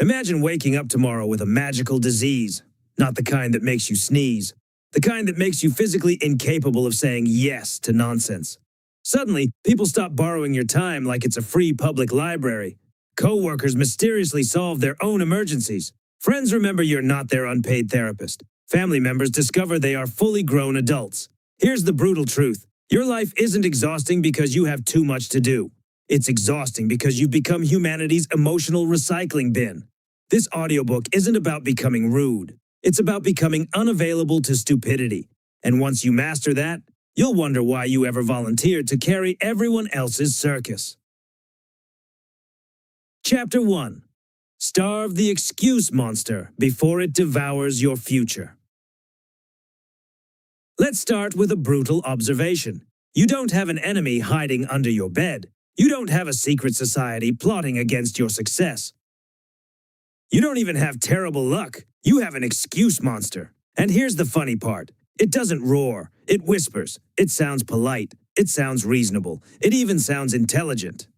Imagine waking up tomorrow with a magical disease, not the kind that makes you sneeze, the kind that makes you physically incapable of saying yes to nonsense. Suddenly, people stop borrowing your time like it's a free public library. Co-workers mysteriously solve their own emergencies. Friends remember you're not their unpaid therapist. Family members discover they are fully grown adults. Here's the brutal truth. Your life isn't exhausting because you have too much to do. It's exhausting because you've become humanity's emotional recycling bin. This audiobook isn't about becoming rude. It's about becoming unavailable to stupidity. And once you master that, you'll wonder why you ever volunteered to carry everyone else's circus. Chapter 1. Starve the excuse monster before it devours your future. Let's start with a brutal observation. You don't have an enemy hiding under your bed. You don't have a secret society plotting against your success. You don't even have terrible luck. You have an excuse monster. And here's the funny part. It doesn't roar. It whispers. It sounds polite. It sounds reasonable. It even sounds intelligent.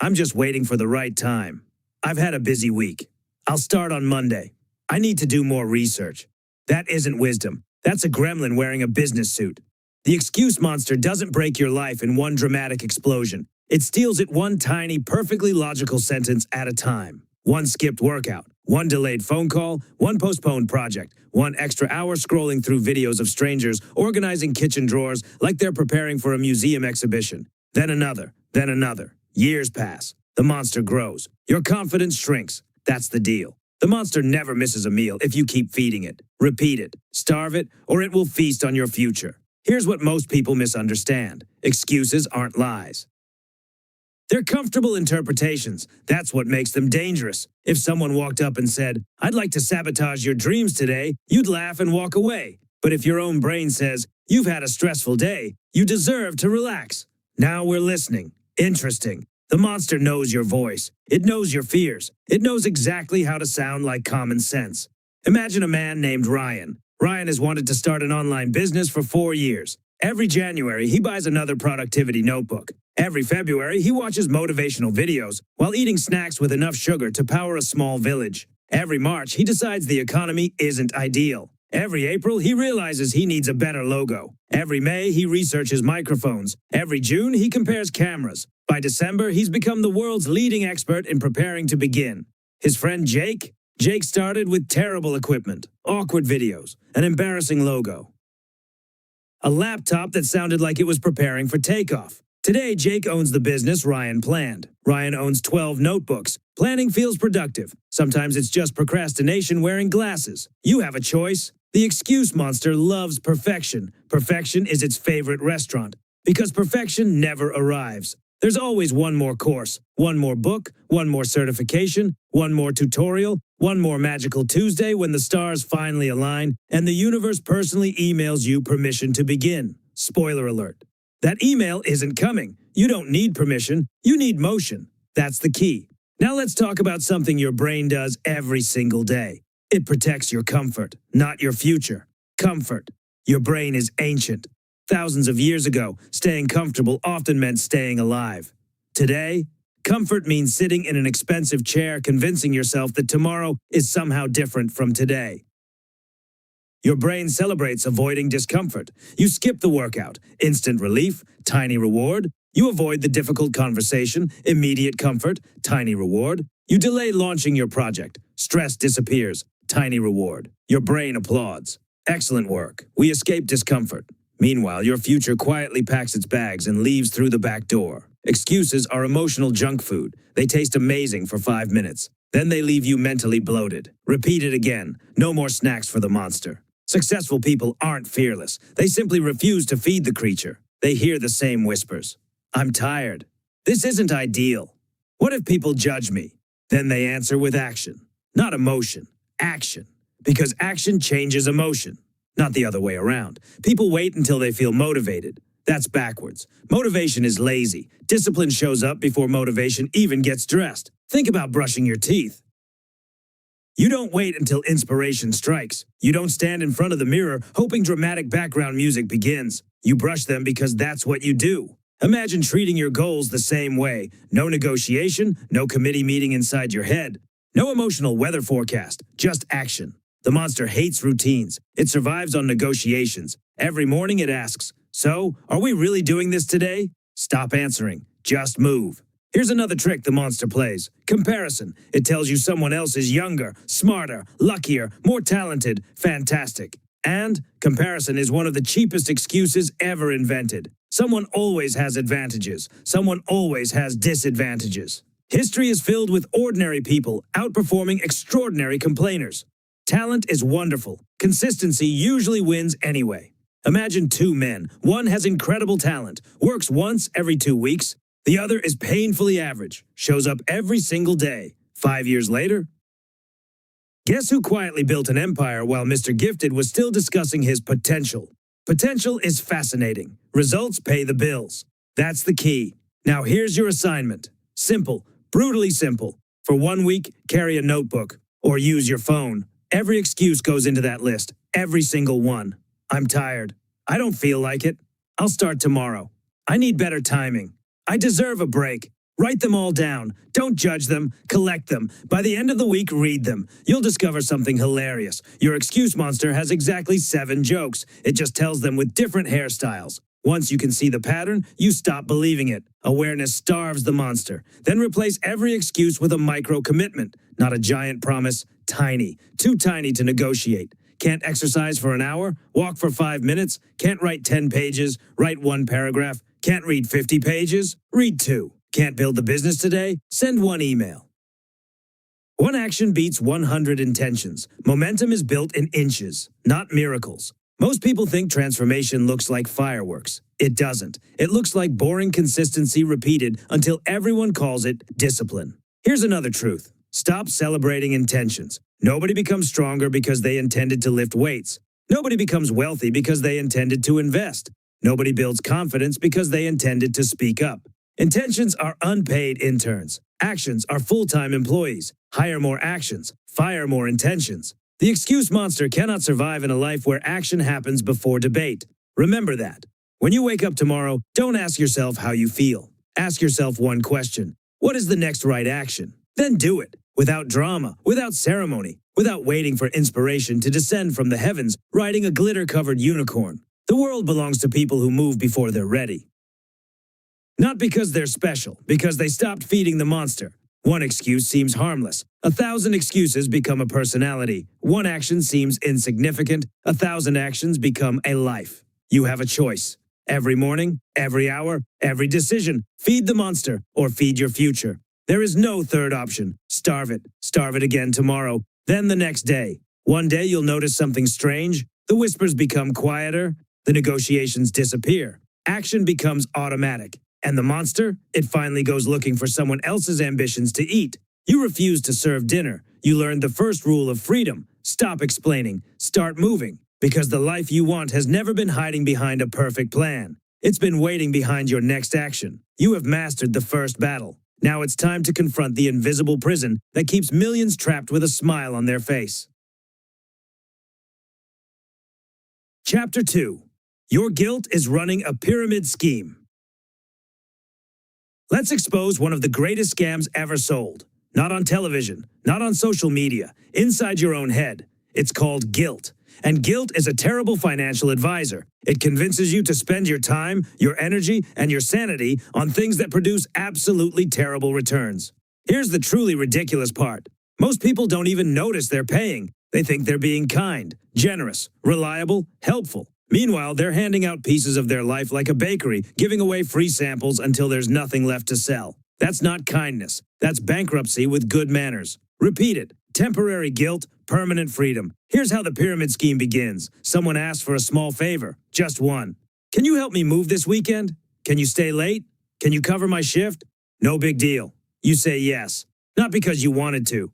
I'm just waiting for the right time. I've had a busy week. I'll start on Monday. I need to do more research. That isn't wisdom. That's a gremlin wearing a business suit. The excuse monster doesn't break your life in one dramatic explosion. It steals it one tiny, perfectly logical sentence at a time. One skipped workout, one delayed phone call, one postponed project, one extra hour scrolling through videos of strangers organizing kitchen drawers like they're preparing for a museum exhibition. Then another. Years pass. The monster grows. Your confidence shrinks. That's the deal. The monster never misses a meal if you keep feeding it. Repeat it, starve it, or it will feast on your future. Here's what most people misunderstand. Excuses aren't lies. They're comfortable interpretations. That's what makes them dangerous. If someone walked up and said, "I'd like to sabotage your dreams today," you'd laugh and walk away. But if your own brain says, "You've had a stressful day, you deserve to relax," now we're listening. Interesting. The monster knows your voice. It knows your fears. It knows exactly how to sound like common sense. Imagine a man named Ryan. Ryan has wanted to start an online business for 4 years. Every January, he buys another productivity notebook. Every February, he watches motivational videos while eating snacks with enough sugar to power a small village. Every March, he decides the economy isn't ideal. Every April, he realizes he needs a better logo. Every May, he researches microphones. Every June, he compares cameras. By December, he's become the world's leading expert in preparing to begin. His friend Jake? Jake started with terrible equipment, awkward videos, an embarrassing logo, a laptop that sounded like it was preparing for takeoff. Today, Jake owns the business Ryan planned. Ryan owns 12 notebooks. Planning feels productive. Sometimes it's just procrastination wearing glasses. You have a choice. The excuse monster loves perfection. Perfection is its favorite restaurant, because perfection never arrives. There's always one more course, one more book, one more certification, one more tutorial, one more magical Tuesday when the stars finally align and the universe personally emails you permission to begin. Spoiler alert. That email isn't coming. You don't need permission. You need motion. That's the key. Now let's talk about something your brain does every single day. It protects your comfort, not your future. Comfort. Your brain is ancient. Thousands of years ago, staying comfortable often meant staying alive. Today, comfort means sitting in an expensive chair convincing yourself that tomorrow is somehow different from today. Your brain celebrates avoiding discomfort. You skip the workout, instant relief, tiny reward. You avoid the difficult conversation, immediate comfort, tiny reward. You delay launching your project, stress disappears, tiny reward. Your brain applauds. Excellent work. We escape discomfort. Meanwhile, your future quietly packs its bags and leaves through the back door. Excuses are emotional junk food. They taste amazing for 5 minutes. Then they leave you mentally bloated. Repeat it again. No more snacks for the monster. Successful people aren't fearless. They simply refuse to feed the creature. They hear the same whispers. I'm tired. This isn't ideal. What if people judge me? Then they answer with action. Not emotion. Action. Because action changes emotion. Not the other way around. People wait until they feel motivated. That's backwards. Motivation is lazy. Discipline shows up before motivation even gets dressed. Think about brushing your teeth. You don't wait until inspiration strikes. You don't stand in front of the mirror hoping dramatic background music begins. You brush them because that's what you do. Imagine treating your goals the same way. No negotiation, no committee meeting inside your head. No emotional weather forecast, just action. The monster hates routines. It survives on negotiations. Every morning it asks, "So, are we really doing this today?" Stop answering. Just move. Here's another trick the monster plays. Comparison. It tells you someone else is younger, smarter, luckier, more talented, fantastic. And comparison is one of the cheapest excuses ever invented. Someone always has advantages. Someone always has disadvantages. History is filled with ordinary people outperforming extraordinary complainers. Talent is wonderful. Consistency usually wins anyway. Imagine two men. One has incredible talent, works once every 2 weeks. The other is painfully average, shows up every single day. 5 years later, guess who quietly built an empire while Mr. Gifted was still discussing his potential? Potential is fascinating. Results pay the bills. That's the key. Now here's your assignment. Simple, brutally simple. For 1 week, carry a notebook or use your phone. Every excuse goes into that list, every single one. I'm tired. I don't feel like it. I'll start tomorrow. I need better timing. I deserve a break. Write them all down. Don't judge them. Collect them. By the end of the week, read them. You'll discover something hilarious. Your excuse monster has exactly 7 jokes. It just tells them with different hairstyles. Once you can see the pattern, you stop believing it. Awareness starves the monster. Then replace every excuse with a micro commitment. Not a giant promise, tiny. Too tiny to negotiate. Can't exercise for an hour? Walk for 5 minutes? Can't write 10 pages? Write 1 paragraph? Can't read 50 pages? Read 2. Can't build the business today? Send 1 email. 1 action beats 100 intentions. Momentum is built in inches, not miracles. Most people think transformation looks like fireworks. It doesn't. It looks like boring consistency repeated until everyone calls it discipline. Here's another truth. Stop celebrating intentions. Nobody becomes stronger because they intended to lift weights. Nobody becomes wealthy because they intended to invest. Nobody builds confidence because they intended to speak up. Intentions are unpaid interns. Actions are full-time employees. Hire more actions. Fire more intentions. The excuse monster cannot survive in a life where action happens before debate. Remember that. When you wake up tomorrow, don't ask yourself how you feel. Ask yourself one question. What is the next right action? Then do it. Without drama, without ceremony, without waiting for inspiration to descend from the heavens, riding a glitter-covered unicorn. The world belongs to people who move before they're ready. Not because they're special, because they stopped feeding the monster. 1 excuse seems harmless. 1,000 excuses become a personality. 1 action seems insignificant. 1,000 actions become a life. You have a choice. Every morning, every hour, every decision. Feed the monster or feed your future. There is no third option. Starve it. Starve it again tomorrow. Then the next day. One day you'll notice something strange. The whispers become quieter. The negotiations disappear. Action becomes automatic. And the monster? It finally goes looking for someone else's ambitions to eat. You refuse to serve dinner. You learned the first rule of freedom. Stop explaining. Start moving. Because the life you want has never been hiding behind a perfect plan. It's been waiting behind your next action. You have mastered the first battle. Now it's time to confront the invisible prison that keeps millions trapped with a smile on their face. Chapter 2. Your guilt is running a pyramid scheme. Let's expose one of the greatest scams ever sold. Not on television, not on social media, inside your own head. It's called guilt. And guilt is a terrible financial advisor. It convinces you to spend your time, your energy, and your sanity on things that produce absolutely terrible returns. Here's the truly ridiculous part. Most people don't even notice they're paying. They think they're being kind, generous, reliable, helpful. Meanwhile, they're handing out pieces of their life like a bakery, giving away free samples until there's nothing left to sell. That's not kindness. That's bankruptcy with good manners. Repeat it. Temporary guilt, permanent freedom. Here's how the pyramid scheme begins. Someone asks for a small favor, just one. Can you help me move this weekend? Can you stay late? Can you cover my shift? No big deal. You say yes. Not because you wanted to.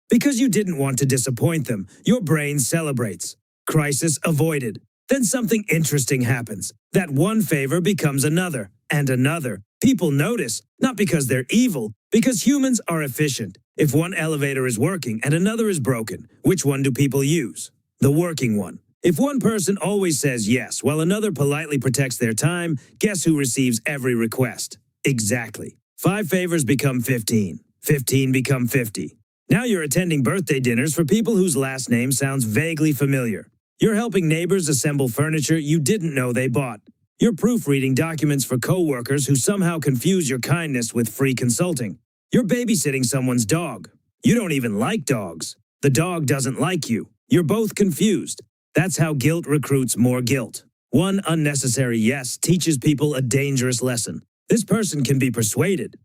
Because you didn't want to disappoint them. Your brain celebrates. Crisis avoided. Then something interesting happens. That one favor becomes another, and another. People notice, not because they're evil, because humans are efficient. If one elevator is working and another is broken, which one do people use? The working one. If one person always says yes while another politely protects their time, guess who receives every request? Exactly. 5 favors become 15. 15 become 50. Now you're attending birthday dinners for people whose last name sounds vaguely familiar. You're helping neighbors assemble furniture you didn't know they bought. You're proofreading documents for coworkers who somehow confuse your kindness with free consulting. You're babysitting someone's dog. You don't even like dogs. The dog doesn't like you. You're both confused. That's how guilt recruits more guilt. One unnecessary yes teaches people a dangerous lesson. This person can be persuaded.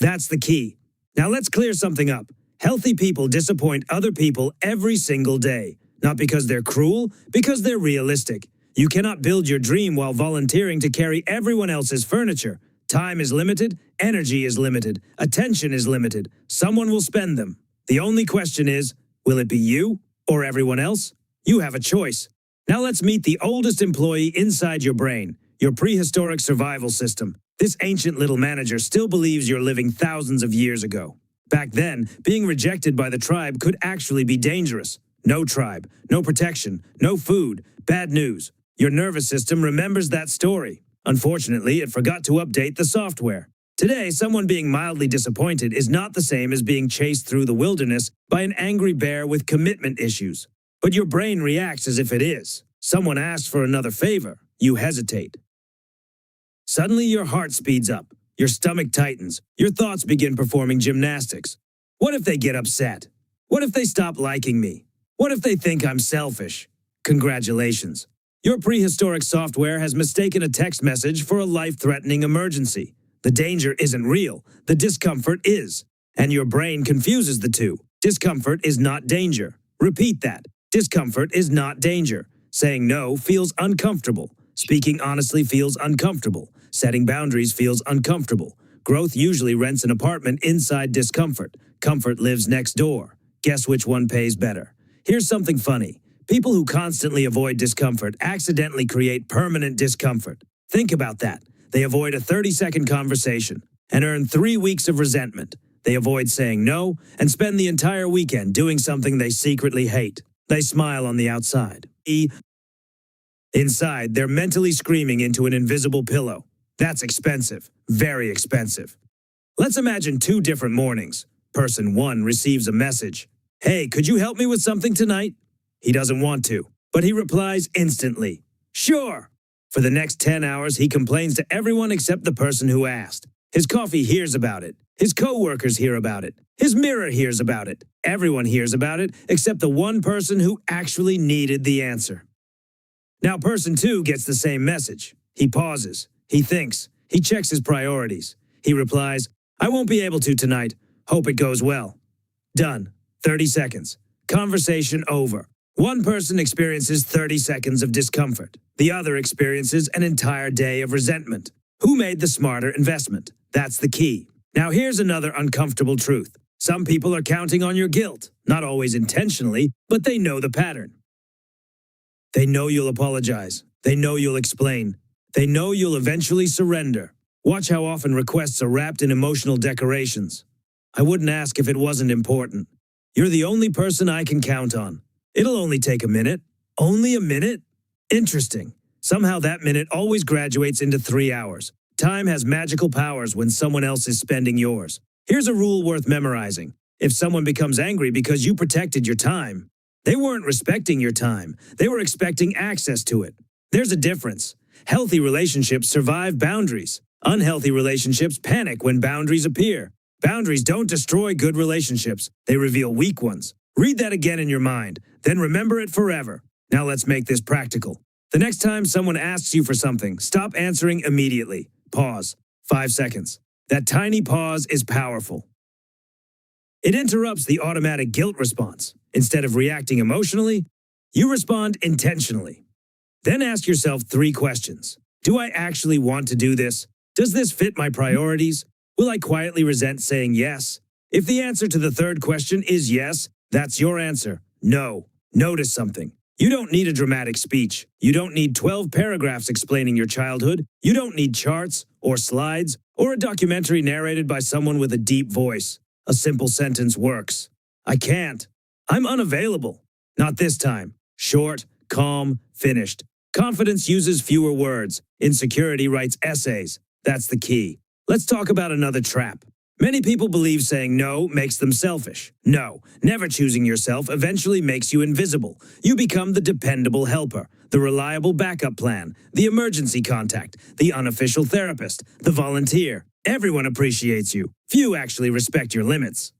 That's the key. Now let's clear something up. Healthy people disappoint other people every single day. Not because they're cruel, because they're realistic. You cannot build your dream while volunteering to carry everyone else's furniture. Time is limited, energy is limited, attention is limited. Someone will spend them. The only question is, will it be you or everyone else? You have a choice. Now let's meet the oldest employee inside your brain, your prehistoric survival system. This ancient little manager still believes you're living thousands of years ago. Back then, being rejected by the tribe could actually be dangerous. No tribe, no protection, no food, bad news. Your nervous system remembers that story. Unfortunately, it forgot to update the software. Today, someone being mildly disappointed is not the same as being chased through the wilderness by an angry bear with commitment issues. But your brain reacts as if it is. Someone asks for another favor. You hesitate. Suddenly, your heart speeds up. Your stomach tightens. Your thoughts begin performing gymnastics. What if they get upset? What if they stop liking me? What if they think I'm selfish? Congratulations. Your prehistoric software has mistaken a text message for a life-threatening emergency. The danger isn't real. The discomfort is. And your brain confuses the two. Discomfort is not danger. Repeat that. Discomfort is not danger. Saying no feels uncomfortable. Speaking honestly feels uncomfortable. Setting boundaries feels uncomfortable. Growth usually rents an apartment inside discomfort. Comfort lives next door. Guess which one pays better? Here's something funny. People who constantly avoid discomfort accidentally create permanent discomfort. Think about that. They avoid a 30-second conversation and earn 3 weeks of resentment. They avoid saying no and spend the entire weekend doing something they secretly hate. They smile on the outside. Inside, they're mentally screaming into an invisible pillow. That's expensive, very expensive. Let's imagine 2 different mornings. Person 1 receives a message. Hey, could you help me with something tonight? He doesn't want to, but he replies instantly. Sure. For the next 10 hours, he complains to everyone except the person who asked. His coffee hears about it. His coworkers hear about it. His mirror hears about it. Everyone hears about it except the one person who actually needed the answer. Now person 2 gets the same message. He pauses. He thinks. He checks his priorities. He replies, I won't be able to tonight. Hope it goes well. Done. 30 seconds. Conversation over. One person experiences 30 seconds of discomfort. The other experiences an entire day of resentment. Who made the smarter investment? That's the key. Now here's another uncomfortable truth. Some people are counting on your guilt. Not always intentionally, but they know the pattern. They know you'll apologize. They know you'll explain. They know you'll eventually surrender. Watch how often requests are wrapped in emotional decorations. I wouldn't ask if it wasn't important. You're the only person I can count on. It'll only take a minute. Only a minute? Interesting. Somehow that minute always graduates into 3 hours. Time has magical powers when someone else is spending yours. Here's a rule worth memorizing. If someone becomes angry because you protected your time, they weren't respecting your time. They were expecting access to it. There's a difference. Healthy relationships survive boundaries. Unhealthy relationships panic when boundaries appear. Boundaries don't destroy good relationships. They reveal weak ones. Read that again in your mind, then remember it forever. Now let's make this practical. The next time someone asks you for something, stop answering immediately. Pause. 5 seconds. That tiny pause is powerful. It interrupts the automatic guilt response. Instead of reacting emotionally, you respond intentionally. Then ask yourself 3 questions. Do I actually want to do this? Does this fit my priorities? Will I quietly resent saying yes? If the answer to the 3rd question is yes, that's your answer. No. Notice something. You don't need a dramatic speech. You don't need 12 paragraphs explaining your childhood. You don't need charts or slides or a documentary narrated by someone with a deep voice. A simple sentence works. I can't. I'm unavailable. Not this time. Short, calm, finished. Confidence uses fewer words. Insecurity writes essays. That's the key. Let's talk about another trap. Many people believe saying no makes them selfish. No, never choosing yourself eventually makes you invisible. You become the dependable helper, the reliable backup plan, the emergency contact, the unofficial therapist, the volunteer. Everyone appreciates you. Few actually respect your limits.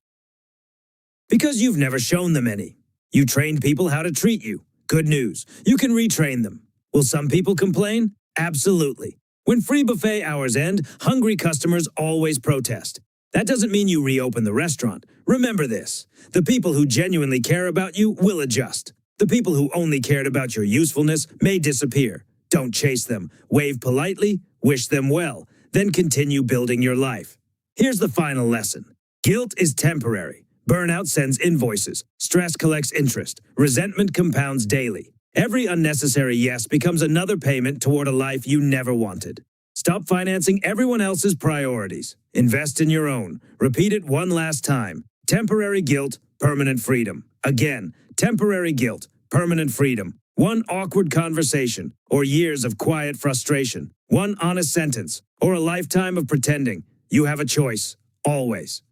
Because you've never shown them any. You trained people how to treat you. Good news, you can retrain them. Will some people complain? Absolutely. When free buffet hours end, hungry customers always protest. That doesn't mean you reopen the restaurant. Remember this. The people who genuinely care about you will adjust. The people who only cared about your usefulness may disappear. Don't chase them. Wave politely, wish them well, then continue building your life. Here's the final lesson. Guilt is temporary. Burnout sends invoices. Stress collects interest. Resentment compounds daily. Every unnecessary yes becomes another payment toward a life you never wanted. Stop financing everyone else's priorities. Invest in your own. Repeat it one last time. Temporary guilt, permanent freedom. Again, temporary guilt, permanent freedom. One awkward conversation, or years of quiet frustration. One honest sentence, or a lifetime of pretending. You have a choice, always.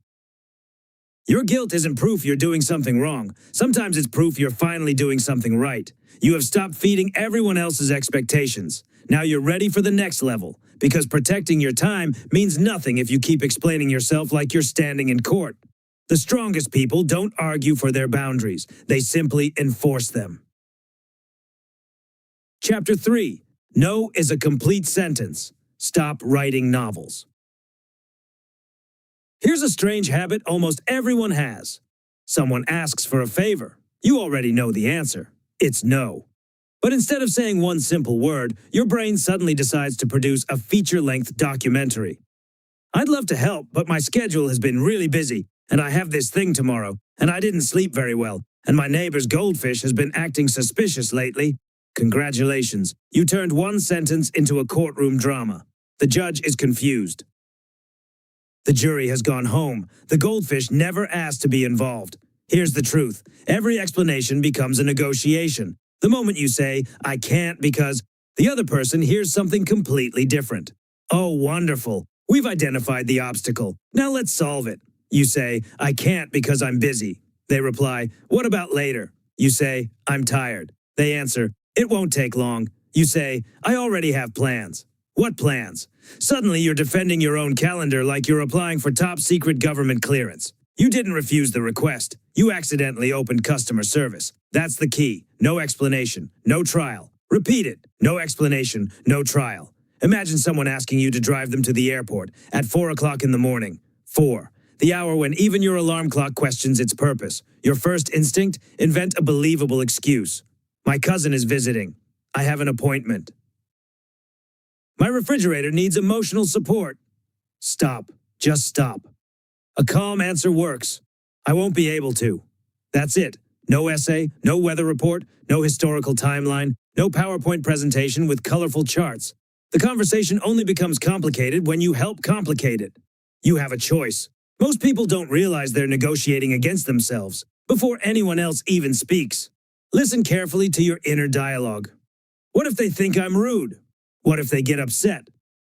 Your guilt isn't proof you're doing something wrong. Sometimes it's proof you're finally doing something right. You have stopped feeding everyone else's expectations. Now you're ready for the next level. Because protecting your time means nothing if you keep explaining yourself like you're standing in court. The strongest people don't argue for their boundaries. They simply enforce them. Chapter 3. No is a complete sentence. Stop writing novels. Here's a strange habit almost everyone has. Someone asks for a favor. You already know the answer. It's no. But instead of saying one simple word, your brain suddenly decides to produce a feature-length documentary. I'd love to help, but my schedule has been really busy, and I have this thing tomorrow, and I didn't sleep very well, and my neighbor's goldfish has been acting suspicious lately. Congratulations, you turned one sentence into a courtroom drama. The judge is confused. The jury has gone home. The goldfish never asked to be involved. Here's the truth. Every explanation becomes a negotiation. The moment you say, I can't because, the other person hears something completely different. Oh, wonderful. We've identified the obstacle. Now let's solve it. You say, I can't because I'm busy. They reply, what about later? You say, I'm tired. They answer, it won't take long. You say, I already have plans. What plans? Suddenly you're defending your own calendar like you're applying for top-secret government clearance. You didn't refuse the request. You accidentally opened customer service. That's the key. No explanation, no trial. Repeat it. No explanation, no trial. Imagine someone asking you to drive them to the airport at 4 o'clock in the morning. 4. The hour when even your alarm clock questions its purpose. Your first instinct? Invent a believable excuse. My cousin is visiting. I have an appointment. My refrigerator needs emotional support. Stop. Just stop. A calm answer works. I won't be able to. That's it. No essay, no weather report, no historical timeline, no PowerPoint presentation with colorful charts. The conversation only becomes complicated when you help complicate it. You have a choice. Most people don't realize they're negotiating against themselves before anyone else even speaks. Listen carefully to your inner dialogue. What if they think I'm rude? What if they get upset?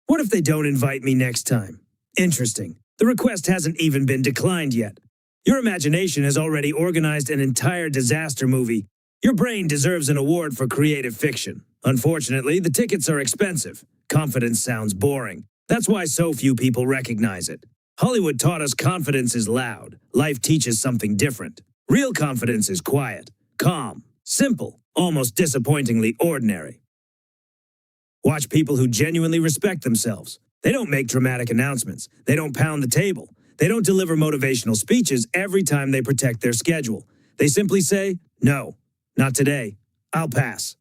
What if they don't invite me next time? Interesting. The request hasn't even been declined yet. Your imagination has already organized an entire disaster movie. Your brain deserves an award for creative fiction. Unfortunately, the tickets are expensive. Confidence sounds boring. That's why so few people recognize it. Hollywood taught us confidence is loud. Life teaches something different. Real confidence is quiet, calm, simple, almost disappointingly ordinary. Watch people who genuinely respect themselves. They don't make dramatic announcements. They don't pound the table. They don't deliver motivational speeches every time they protect their schedule. They simply say, no, not today. I'll pass.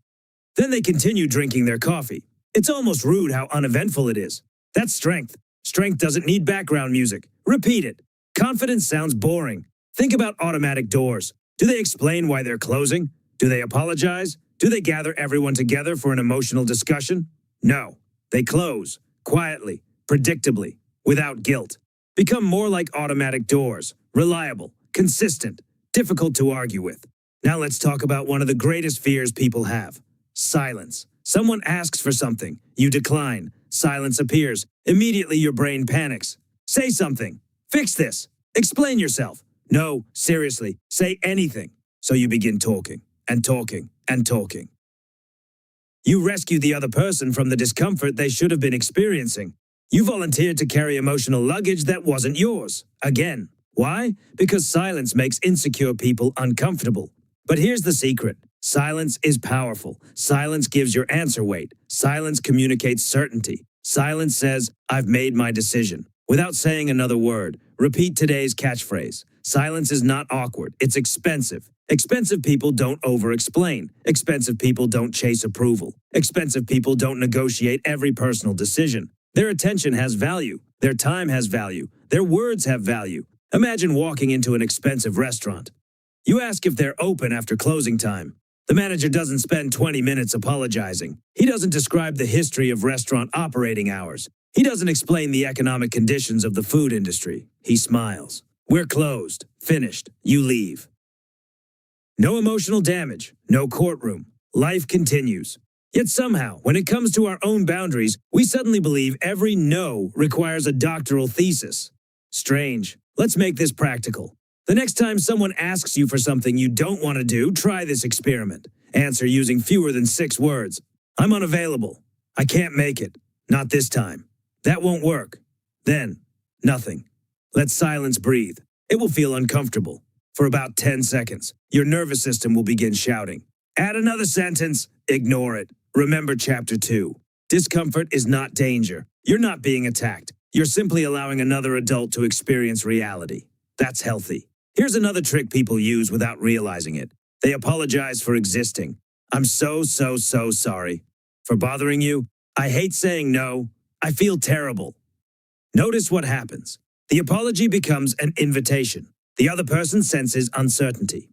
Then they continue drinking their coffee. It's almost rude how uneventful it is. That's strength. Strength doesn't need background music. Repeat it. Confidence sounds boring. Think about automatic doors. Do they explain why they're closing? Do they apologize? Do they gather everyone together for an emotional discussion? No. They close, quietly, predictably, without guilt. Become more like automatic doors, reliable, consistent, difficult to argue with. Now let's talk about one of the greatest fears people have. Silence. Someone asks for something. You decline. Silence appears. Immediately your brain panics. Say something. Fix this. Explain yourself. No, seriously, say anything. So you begin talking and talking and talking. You rescue the other person from the discomfort they should have been experiencing. You volunteered to carry emotional luggage that wasn't yours. Again. Why? Because silence makes insecure people uncomfortable. But here's the secret. Silence is powerful. Silence gives your answer weight. Silence communicates certainty. Silence says, I've made my decision. Without saying another word, repeat today's catchphrase. Silence is not awkward. It's expensive. Expensive people don't over-explain. Expensive people don't chase approval. Expensive people don't negotiate every personal decision. Their attention has value. Their time has value. Their words have value. Imagine walking into an expensive restaurant. You ask if they're open after closing time. The manager doesn't spend 20 minutes apologizing. He doesn't describe the history of restaurant operating hours. He doesn't explain the economic conditions of the food industry. He smiles. We're closed. Finished. You leave. No emotional damage. No courtroom. Life continues. Yet somehow, when it comes to our own boundaries, we suddenly believe every no requires a doctoral thesis. Strange. Let's make this practical. The next time someone asks you for something you don't want to do, try this experiment. Answer using fewer than 6 words. I'm unavailable. I can't make it. Not this time. That won't work. Then, nothing. Let silence breathe. It will feel uncomfortable. For about 10 seconds, your nervous system will begin shouting. Add another sentence. Ignore it. Remember chapter 2. Discomfort is not danger. You're not being attacked. You're simply allowing another adult to experience reality. That's healthy. Here's another trick people use without realizing it. They apologize for existing. I'm so sorry. For bothering you, I hate saying no. I feel terrible. Notice what happens. The apology becomes an invitation. The other person senses uncertainty.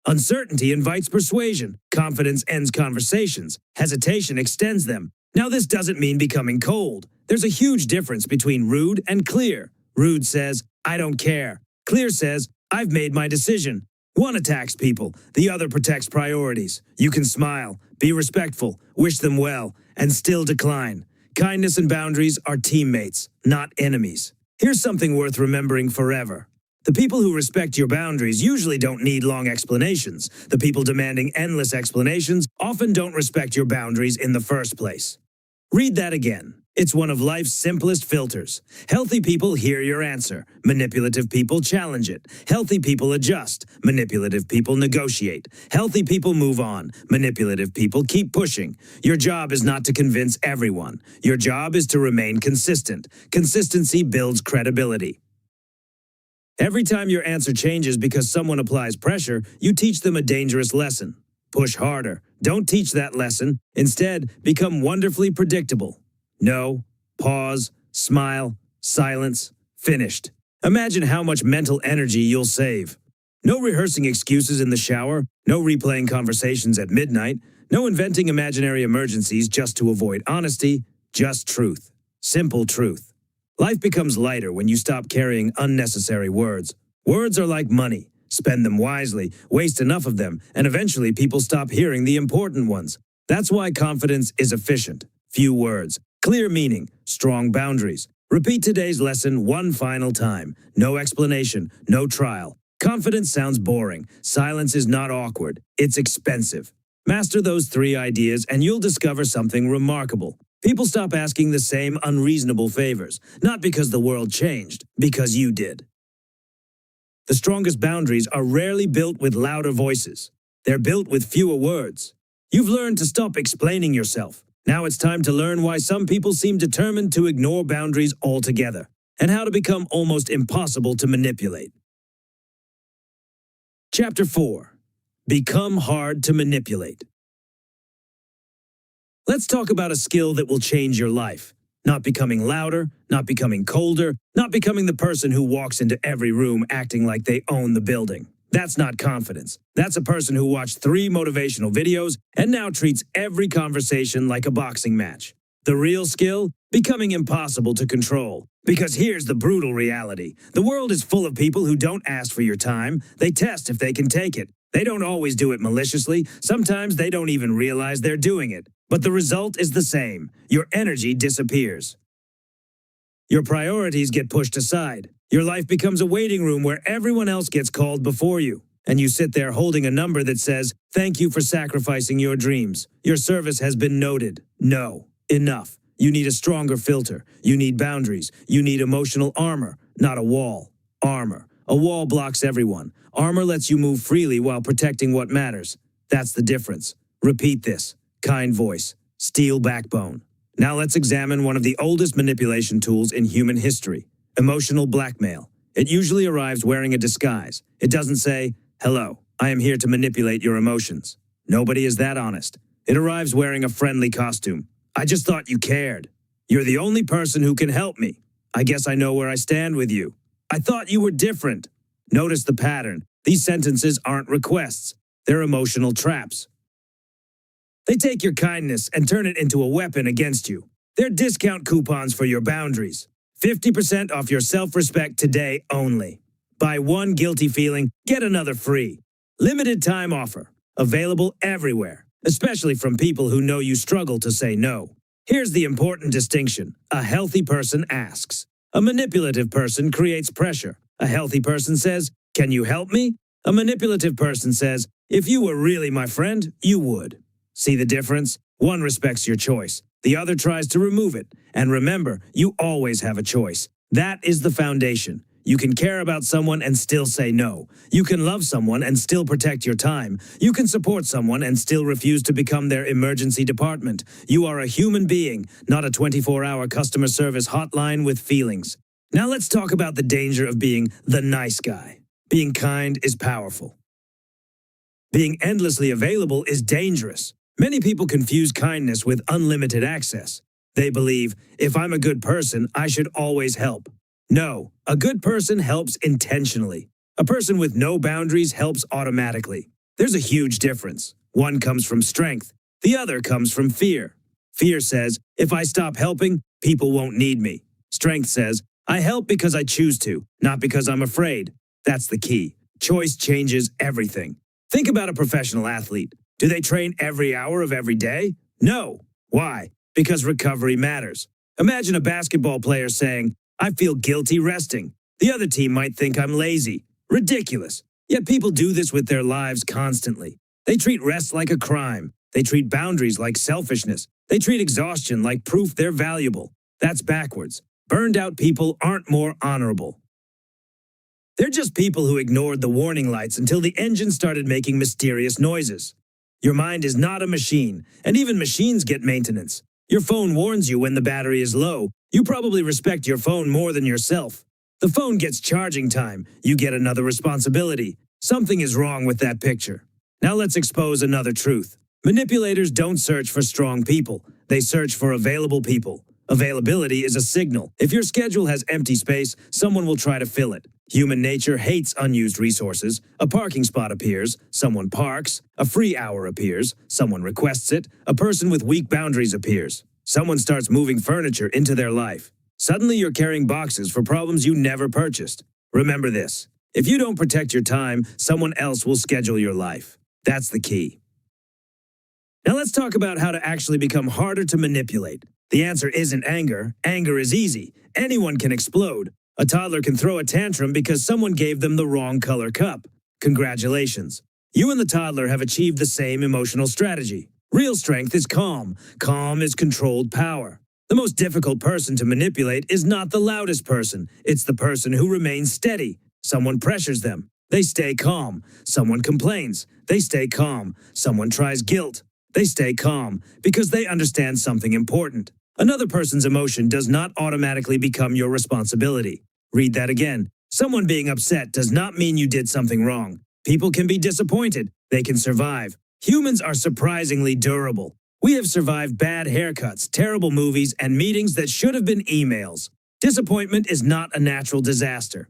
Uncertainty invites persuasion. Confidence ends conversations. Hesitation extends them. Now, this doesn't mean becoming cold. There's a huge difference between rude and clear. Rude says, I don't care. Clear says, I've made my decision. One attacks people, the other protects priorities. You can smile, be respectful, wish them well, and still decline. Kindness and boundaries are teammates, not enemies. Here's something worth remembering forever. The people who respect your boundaries usually don't need long explanations. The people demanding endless explanations often don't respect your boundaries in the first place. Read that again. It's one of life's simplest filters. Healthy people hear your answer. Manipulative people challenge it. Healthy people adjust. Manipulative people negotiate. Healthy people move on. Manipulative people keep pushing. Your job is not to convince everyone. Your job is to remain consistent. Consistency builds credibility. Every time your answer changes because someone applies pressure, you teach them a dangerous lesson. Push harder. Don't teach that lesson. Instead, become wonderfully predictable. No, pause, smile, silence, finished. Imagine how much mental energy you'll save. No rehearsing excuses in the shower, no replaying conversations at midnight, no inventing imaginary emergencies just to avoid honesty, just truth. Simple truth. Life becomes lighter when you stop carrying unnecessary words. Words are like money. Spend them wisely, waste enough of them, and eventually people stop hearing the important ones. That's why confidence is efficient. Few words. Clear meaning, strong boundaries. Repeat today's lesson one final time. No explanation, no trial. Confidence sounds boring. Silence is not awkward. It's expensive. Master those 3 ideas and you'll discover something remarkable. People stop asking the same unreasonable favors, not because the world changed, because you did. The strongest boundaries are rarely built with louder voices. They're built with fewer words. You've learned to stop explaining yourself. Now it's time to learn why some people seem determined to ignore boundaries altogether, and how to become almost impossible to manipulate. Chapter 4. Become hard to manipulate. Let's talk about a skill that will change your life. Not becoming louder, not becoming colder, not becoming the person who walks into every room acting like they own the building. That's not confidence. That's a person who watched 3 motivational videos and now treats every conversation like a boxing match. The real skill? Becoming impossible to control. Because here's the brutal reality. The world is full of people who don't ask for your time. They test if they can take it. They don't always do it maliciously. Sometimes they don't even realize they're doing it. But the result is the same. Your energy disappears. Your priorities get pushed aside. Your life becomes a waiting room where everyone else gets called before you. And you sit there holding a number that says, "Thank you for sacrificing your dreams. Your service has been noted." No, enough. You need a stronger filter. You need boundaries. You need emotional armor, not a wall. Armor. A wall blocks everyone. Armor lets you move freely while protecting what matters. That's the difference. Repeat this. Kind voice. Steel backbone. Now let's examine one of the oldest manipulation tools in human history. Emotional blackmail. It usually arrives wearing a disguise. It doesn't say, "Hello, I am here to manipulate your emotions." Nobody is that honest. It arrives wearing a friendly costume. "I just thought you cared. You're the only person who can help me. I guess I know where I stand with you. I thought you were different." Notice the pattern. These sentences aren't requests. They're emotional traps. They take your kindness and turn it into a weapon against you. They're discount coupons for your boundaries. 50% off your self-respect today only. Buy one guilty feeling, get another free. Limited time offer. Available everywhere, especially from people who know you struggle to say no. Here's the important distinction. A healthy person asks. A manipulative person creates pressure. A healthy person says, "Can you help me?" A manipulative person says, "If you were really my friend, you would." See the difference? One respects your choice. The other tries to remove it. And remember, you always have a choice. That is the foundation. You can care about someone and still say no. You can love someone and still protect your time. You can support someone and still refuse to become their emergency department. You are a human being, not a 24-hour customer service hotline with feelings. Now let's talk about the danger of being the nice guy. Being kind is powerful. Being endlessly available is dangerous. Many people confuse kindness with unlimited access. They believe, if I'm a good person, I should always help. No, a good person helps intentionally. A person with no boundaries helps automatically. There's a huge difference. One comes from strength. The other comes from fear. Fear says, if I stop helping, people won't need me. Strength says, I help because I choose to, not because I'm afraid. That's the key. Choice changes everything. Think about a professional athlete. Do they train every hour of every day? No. Why? Because recovery matters. Imagine a basketball player saying, I feel guilty resting. The other team might think I'm lazy. Ridiculous. Yet people do this with their lives constantly. They treat rest like a crime. They treat boundaries like selfishness. They treat exhaustion like proof they're valuable. That's backwards. Burned out people aren't more honorable. They're just people who ignored the warning lights until the engine started making mysterious noises. Your mind is not a machine, and even machines get maintenance. Your phone warns you when the battery is low. You probably respect your phone more than yourself. The phone gets charging time. You get another responsibility. Something is wrong with that picture. Now let's expose another truth. Manipulators don't search for strong people. They search for available people. Availability is a signal. If your schedule has empty space, someone will try to fill it. Human nature hates unused resources. A parking spot appears, someone parks. A free hour appears, someone requests it. A person with weak boundaries appears. Someone starts moving furniture into their life. Suddenly you're carrying boxes for problems you never purchased. Remember this. If you don't protect your time, someone else will schedule your life. That's the key. Now let's talk about how to actually become harder to manipulate. The answer isn't anger. Anger is easy. Anyone can explode. A toddler can throw a tantrum because someone gave them the wrong color cup. Congratulations. You and the toddler have achieved the same emotional strategy. Real strength is calm. Calm is controlled power. The most difficult person to manipulate is not the loudest person. It's the person who remains steady. Someone pressures them. They stay calm. Someone complains. They stay calm. Someone tries guilt. They stay calm because they understand something important. Another person's emotion does not automatically become your responsibility. Read that again. Someone being upset does not mean you did something wrong. People can be disappointed. They can survive. Humans are surprisingly durable. We have survived bad haircuts, terrible movies, and meetings that should have been emails. Disappointment is not a natural disaster.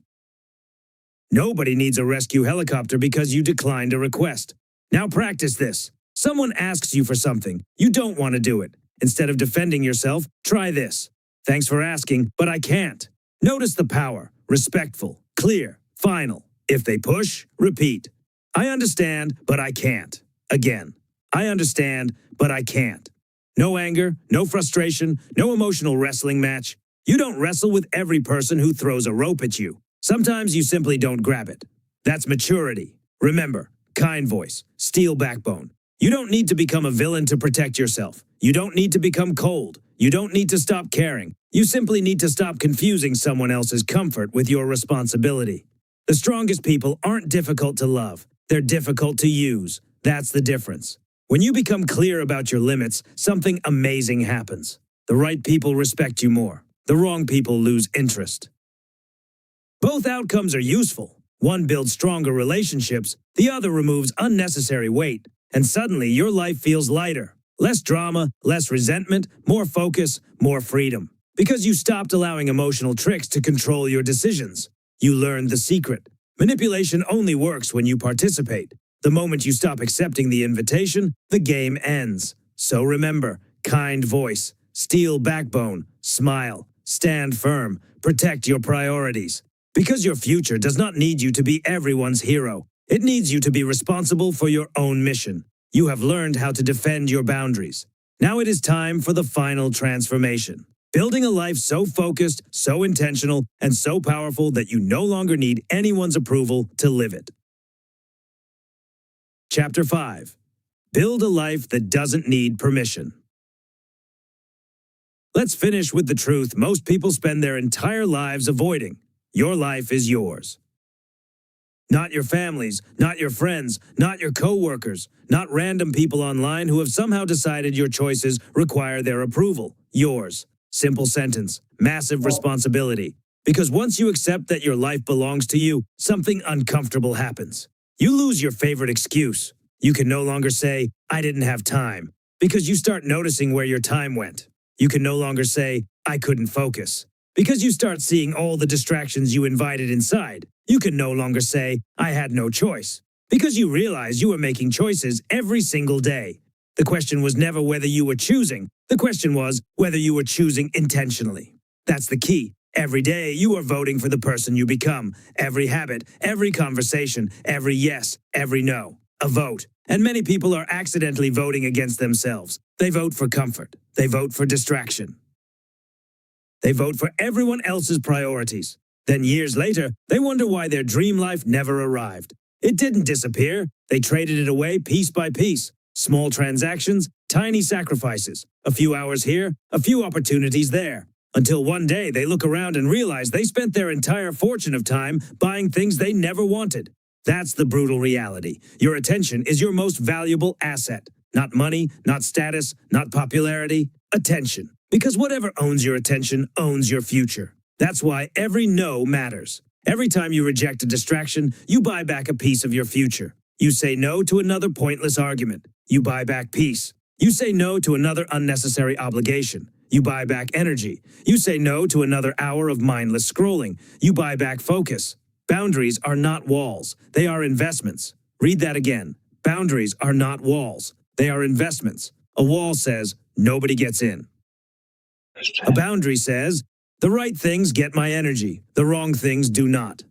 Nobody needs a rescue helicopter because you declined a request. Now practice this. Someone asks you for something. You don't want to do it. Instead of defending yourself, try this. Thanks for asking, but I can't. Notice the power. Respectful, clear, final. If they push, repeat. I understand, but I can't. Again. I understand, but I can't. No anger, no frustration, no emotional wrestling match. You don't wrestle with every person who throws a rope at you. Sometimes you simply don't grab it. That's maturity. Remember, kind voice, steel backbone. You don't need to become a villain to protect yourself. You don't need to become cold. You don't need to stop caring. You simply need to stop confusing someone else's comfort with your responsibility. The strongest people aren't difficult to love. They're difficult to use. That's the difference. When you become clear about your limits, something amazing happens. The right people respect you more. The wrong people lose interest. Both outcomes are useful. One builds stronger relationships, the other removes unnecessary weight, and suddenly your life feels lighter. Less drama, less resentment, more focus, more freedom. Because you stopped allowing emotional tricks to control your decisions. You learned the secret. Manipulation only works when you participate. The moment you stop accepting the invitation, the game ends. So remember, kind voice, steel backbone, smile, stand firm, protect your priorities. Because your future does not need you to be everyone's hero. It needs you to be responsible for your own mission. You have learned how to defend your boundaries. Now it is time for the final transformation. Building a life so focused, so intentional, and so powerful that you no longer need anyone's approval to live it. Chapter 5. Build a life that doesn't need permission. Let's finish with the truth most people spend their entire lives avoiding. Your life is yours. Not your family's, not your friends, not your co-workers, not random people online who have somehow decided your choices require their approval. Yours. Simple sentence. Massive responsibility. Because once you accept that your life belongs to you, something uncomfortable happens. You lose your favorite excuse. You can no longer say, "I didn't have time," because you start noticing where your time went. You can no longer say, "I couldn't focus," because you start seeing all the distractions you invited inside. You can no longer say, "I had no choice," because you realize you were making choices every single day. The question was never whether you were choosing. The question was whether you were choosing intentionally. That's the key. Every day you are voting for the person you become. Every habit, every conversation, every yes, every no. A vote. And many people are accidentally voting against themselves. They vote for comfort. They vote for distraction. They vote for everyone else's priorities. Then years later, they wonder why their dream life never arrived. It didn't disappear. They traded it away piece by piece. Small transactions, tiny sacrifices. A few hours here, a few opportunities there. Until one day they look around and realize they spent their entire fortune of time buying things they never wanted. That's the brutal reality. Your attention is your most valuable asset. Not money, not status, not popularity. Attention. Because whatever owns your attention owns your future. That's why every no matters. Every time you reject a distraction, you buy back a piece of your future. You say no to another pointless argument. You buy back peace. You say no to another unnecessary obligation. You buy back energy. You say no to another hour of mindless scrolling. You buy back focus. Boundaries are not walls. They are investments. Read that again. Boundaries are not walls. They are investments. A wall says, nobody gets in. A boundary says, the right things get my energy. The wrong things do not.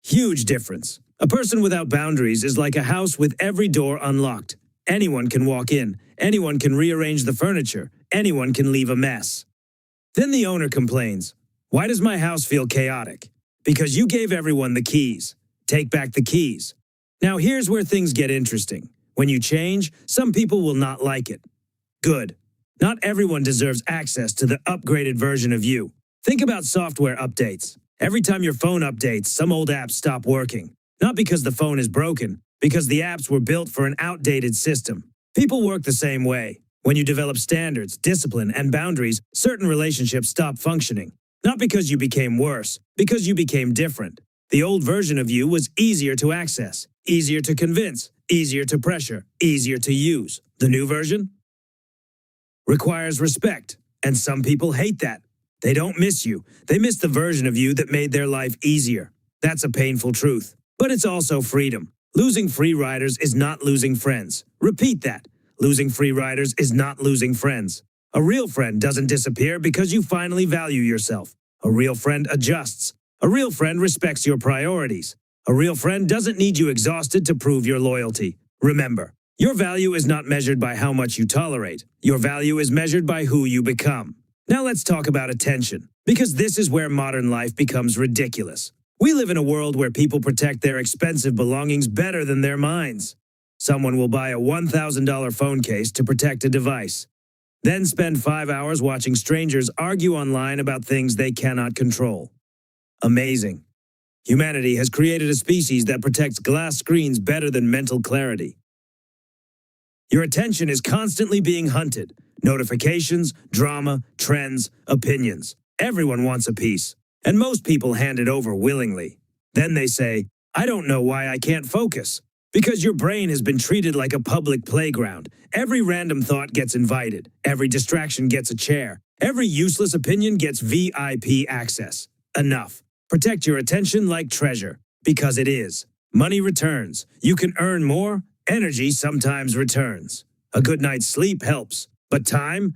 Huge difference. A person without boundaries is like a house with every door unlocked. Anyone can walk in. Anyone can rearrange the furniture. Anyone can leave a mess. Then the owner complains, "Why does my house feel chaotic?" Because you gave everyone the keys. Take back the keys. Now here's where things get interesting. When you change, some people will not like it. Good. Not everyone deserves access to the upgraded version of you. Think about software updates. Every time your phone updates, some old apps stop working. Not because the phone is broken, because the apps were built for an outdated system. People work the same way. When you develop standards, discipline, and boundaries, certain relationships stop functioning. Not because you became worse, because you became different. The old version of you was easier to access, easier to convince, easier to pressure, easier to use. The new version requires respect, and some people hate that. They don't miss you. They miss the version of you that made their life easier. That's a painful truth. But it's also freedom. Losing free riders is not losing friends. Repeat that. Losing free riders is not losing friends. A real friend doesn't disappear because you finally value yourself. A real friend adjusts. A real friend respects your priorities. A real friend doesn't need you exhausted to prove your loyalty. Remember, your value is not measured by how much you tolerate. Your value is measured by who you become. Now let's talk about attention. Because this is where modern life becomes ridiculous. We live in a world where people protect their expensive belongings better than their minds. Someone will buy a $1,000 phone case to protect a device, then spend 5 hours watching strangers argue online about things they cannot control. Amazing. Humanity has created a species that protects glass screens better than mental clarity. Your attention is constantly being hunted. Notifications, drama, trends, opinions. Everyone wants a piece, and most people hand it over willingly. Then they say, "I don't know why I can't focus." Because your brain has been treated like a public playground. Every random thought gets invited. Every distraction gets a chair. Every useless opinion gets VIP access. Enough. Protect your attention like treasure, because it is. Money returns. You can earn more. Energy sometimes returns. A good night's sleep helps. But time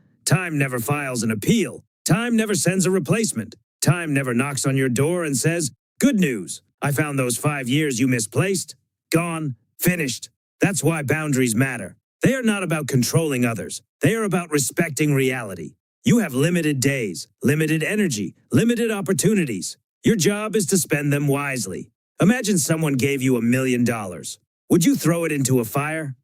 never files an appeal. Time never sends a replacement. Time never knocks on your door and says, "Good news. I found those 5 years you misplaced. Gone. Finished." That's why boundaries matter. They are not about controlling others. They are about respecting reality. You have limited days, limited energy, limited opportunities. Your job is to spend them wisely. Imagine someone gave you $1 million. Would you throw it into a fire?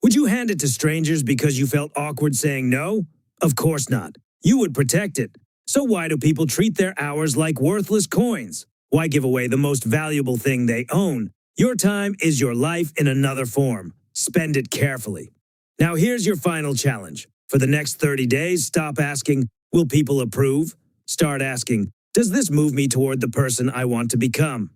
Would you hand it to strangers because you felt awkward saying no? Of course not. You would protect it. So why do people treat their hours like worthless coins? Why give away the most valuable thing they own? Your time is your life in another form. Spend it carefully. Now here's your final challenge. For the next 30 days, stop asking, "Will people approve?" Start asking, "Does this move me toward the person I want to become?"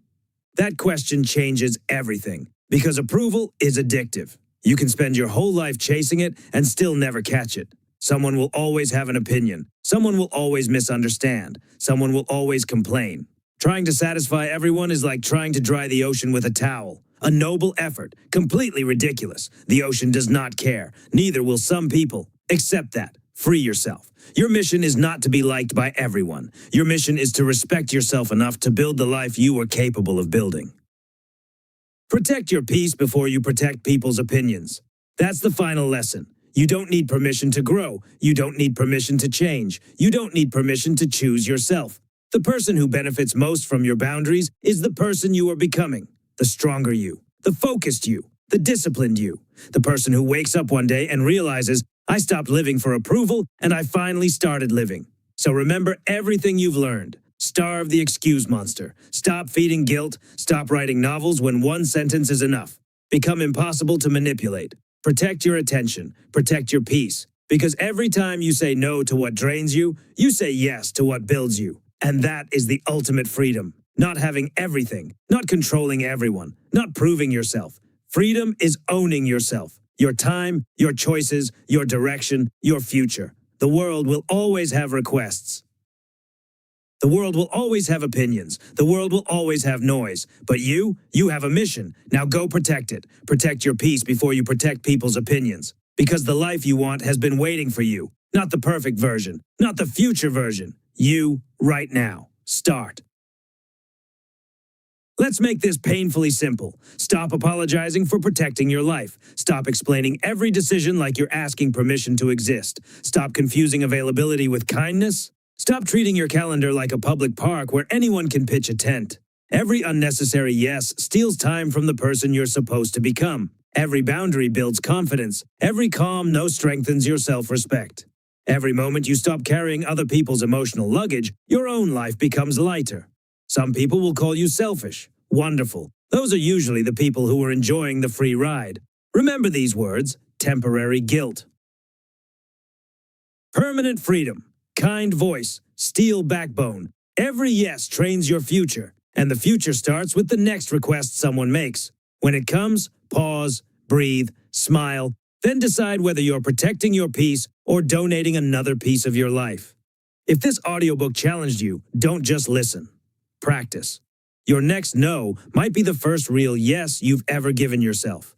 That question changes everything, because approval is addictive. You can spend your whole life chasing it and still never catch it. Someone will always have an opinion. Someone will always misunderstand. Someone will always complain. Trying to satisfy everyone is like trying to dry the ocean with a towel. A noble effort, completely ridiculous. The ocean does not care. Neither will some people. Accept that. Free yourself. Your mission is not to be liked by everyone. Your mission is to respect yourself enough to build the life you are capable of building. Protect your peace before you protect people's opinions. That's the final lesson. You don't need permission to grow. You don't need permission to change. You don't need permission to choose yourself. The person who benefits most from your boundaries is the person you are becoming. The stronger you, the focused you, the disciplined you. The person who wakes up one day and realizes, "I stopped living for approval and I finally started living." So remember everything you've learned. Starve the excuse monster. Stop feeding guilt. Stop writing novels when one sentence is enough. Become impossible to manipulate. Protect your attention. Protect your peace. Because every time you say no to what drains you, you say yes to what builds you. And that is the ultimate freedom. Not having everything, not controlling everyone, not proving yourself. Freedom is owning yourself, your time, your choices, your direction, your future. The world will always have requests. The world will always have opinions. The world will always have noise. But you have a mission. Now go protect it. Protect your peace before you protect people's opinions. Because the life you want has been waiting for you. Not the perfect version, not the future version. You, right now. Start. Let's make this painfully simple. Stop apologizing for protecting your life. Stop explaining every decision like you're asking permission to exist. Stop confusing availability with kindness. Stop treating your calendar like a public park where anyone can pitch a tent. Every unnecessary yes steals time from the person you're supposed to become. Every boundary builds confidence. Every calm no strengthens your self-respect. Every moment you stop carrying other people's emotional luggage, your own life becomes lighter. Some people will call you selfish. Wonderful. Those are usually the people who are enjoying the free ride. Remember these words: temporary guilt. Permanent freedom. Kind voice. Steel backbone. Every yes trains your future. And the future starts with the next request someone makes. When it comes, pause, breathe, smile, then decide whether you're protecting your peace or donating another piece of your life. If this audiobook challenged you, don't just listen. Practice. Your next no might be the first real yes you've ever given yourself.